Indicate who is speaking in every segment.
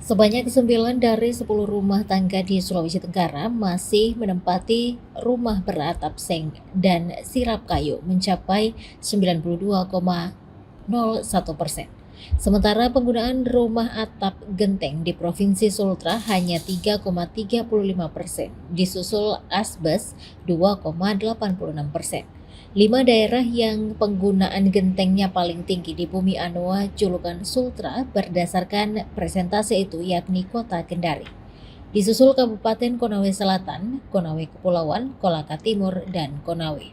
Speaker 1: Sebanyak 9 dari 10 rumah tangga di Sulawesi Tenggara masih menempati rumah beratap seng dan sirap kayu mencapai 92,01%. Sementara penggunaan rumah atap genteng di Provinsi Sultra hanya 3,35%, disusul asbes 2,86%. 5 daerah yang penggunaan gentengnya paling tinggi di Bumi Anoa julukan Sultra berdasarkan presentase itu yakni Kota Kendari. Disusul Kabupaten Konawe Selatan, Konawe Kepulauan, Kolaka Timur, dan Konawe.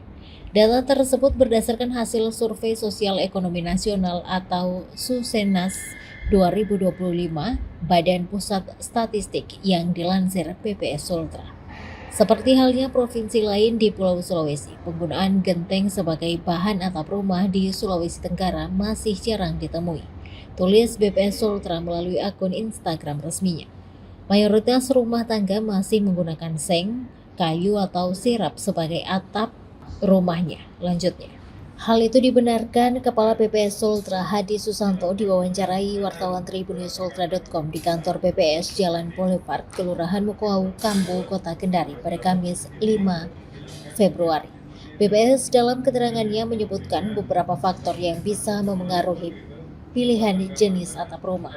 Speaker 1: Data tersebut berdasarkan hasil Survei Sosial Ekonomi Nasional atau Susenas 2025 Badan Pusat Statistik yang dilansir PPS Sultra. Seperti halnya provinsi lain di Pulau Sulawesi, penggunaan genteng sebagai bahan atap rumah di Sulawesi Tenggara masih jarang ditemui. Tulis BPS Sultra melalui akun Instagram resminya. Mayoritas rumah tangga masih menggunakan seng, kayu atau sirap sebagai atap rumahnya. Lanjutnya. Hal itu dibenarkan Kepala PPS Sultra Hadi Susanto diwawancarai wartawan tribunnews.sultra.com di kantor PPS Jalan Boulevard, Kelurahan Mukoau, Kambo, Kota Kendari pada Kamis 5 Februari. PPS dalam keterangannya menyebutkan beberapa faktor yang bisa memengaruhi pilihan jenis atap rumah,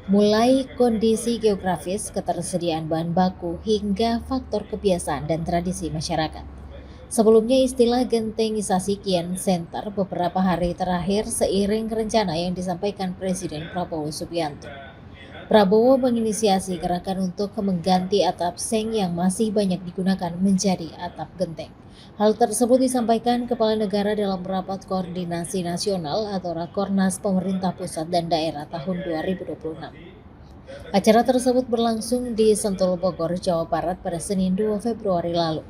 Speaker 1: mulai kondisi geografis, ketersediaan bahan baku, hingga faktor kebiasaan dan tradisi masyarakat. Sebelumnya istilah gentengisasi kian sentar beberapa hari terakhir seiring rencana yang disampaikan Presiden Prabowo Subianto. Prabowo menginisiasi gerakan untuk mengganti atap seng yang masih banyak digunakan menjadi atap genteng. Hal tersebut disampaikan Kepala Negara dalam Rapat Koordinasi Nasional atau Rakornas Pemerintah Pusat dan Daerah tahun 2026. Acara tersebut berlangsung di Sentul, Bogor, Jawa Barat pada Senin 2 Februari lalu.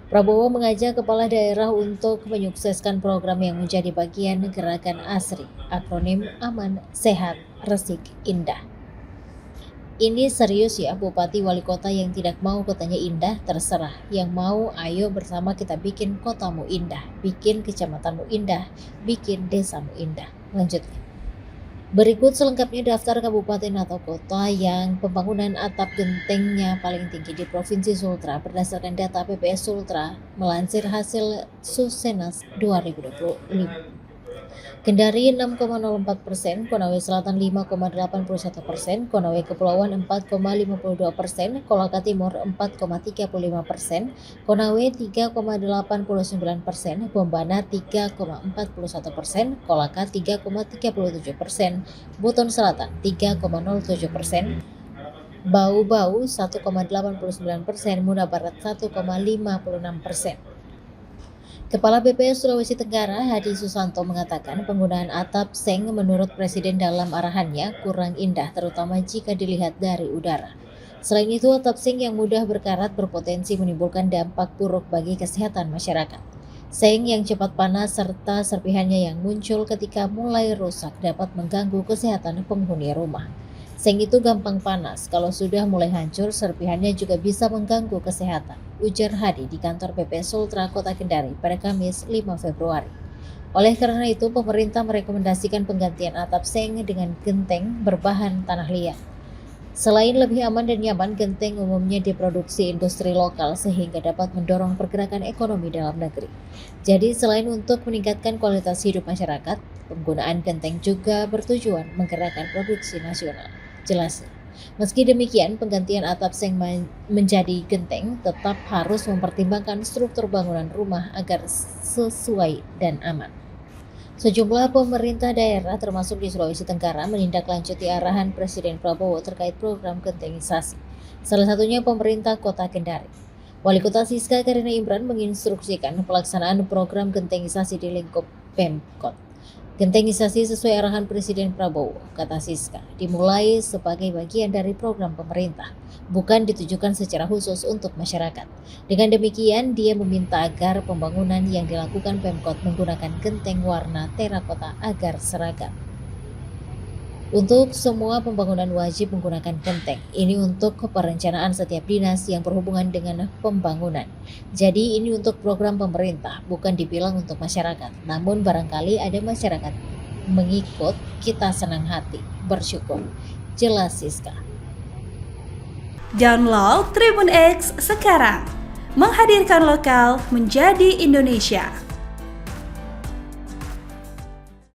Speaker 1: Prabowo mengajak kepala daerah untuk menyukseskan program yang menjadi bagian gerakan ASRI, akronim Aman, Sehat, Resik, Indah. Ini serius ya, Bupati Wali Kota yang tidak mau kotanya indah, terserah. Yang mau, ayo bersama kita bikin kotamu indah, bikin kecamatanmu indah, bikin desamu indah. Lanjutnya. Berikut selengkapnya daftar kabupaten atau kota yang pembangunan atap gentengnya paling tinggi di Provinsi Sultra berdasarkan data PPS Sultra melansir hasil Susenas 2025. Kendari 6,04%, Konawe Selatan 5,81%, Konawe Kepulauan 4,52%, Kolaka Timur 4,35%, Konawe 3,89%, Bombana 3,41%, Kolaka 3,37%, Buton Selatan 3,07%, Bau-Bau 1,89%, Muna Barat 1,56%. Kepala BPS Sulawesi Tenggara Hadi Susanto mengatakan penggunaan atap seng menurut Presiden dalam arahannya kurang indah terutama jika dilihat dari udara. Selain itu atap seng yang mudah berkarat berpotensi menimbulkan dampak buruk bagi kesehatan masyarakat. Seng yang cepat panas serta serpihannya yang muncul ketika mulai rusak dapat mengganggu kesehatan penghuni rumah. Seng itu gampang panas, kalau sudah mulai hancur serpihannya juga bisa mengganggu kesehatan, ujar Hadi di kantor PPS Sultra Kota Kendari pada Kamis 5 Februari. Oleh karena itu, pemerintah merekomendasikan penggantian atap seng dengan genteng berbahan tanah liat. Selain lebih aman dan nyaman, genteng umumnya diproduksi industri lokal sehingga dapat mendorong pergerakan ekonomi dalam negeri. Jadi selain untuk meningkatkan kualitas hidup masyarakat, penggunaan genteng juga bertujuan menggerakkan produksi nasional. Jelas. Meski demikian, penggantian atap seng menjadi genteng tetap harus mempertimbangkan struktur bangunan rumah agar sesuai dan aman. Sejumlah pemerintah daerah termasuk di Sulawesi Tenggara menindaklanjuti arahan Presiden Prabowo terkait program gentengisasi. Salah satunya pemerintah Kota Kendari. Wali Kota Siska Karina Imran menginstruksikan pelaksanaan program gentengisasi di lingkup Pemkot. Gentengisasi sesuai arahan Presiden Prabowo, kata Siska, dimulai sebagai bagian dari program pemerintah, bukan ditujukan secara khusus untuk masyarakat. Dengan demikian, dia meminta agar pembangunan yang dilakukan Pemkot menggunakan genteng warna terakota agar seragam. Untuk semua pembangunan wajib menggunakan genteng. Ini untuk perencanaan setiap dinas yang berhubungan dengan pembangunan. Jadi ini untuk program pemerintah, bukan dibilang untuk masyarakat. Namun barangkali ada masyarakat mengikut, kita senang hati, bersyukur. Jelas Siska.
Speaker 2: Download Tribun X sekarang. Menghadirkan lokal menjadi Indonesia.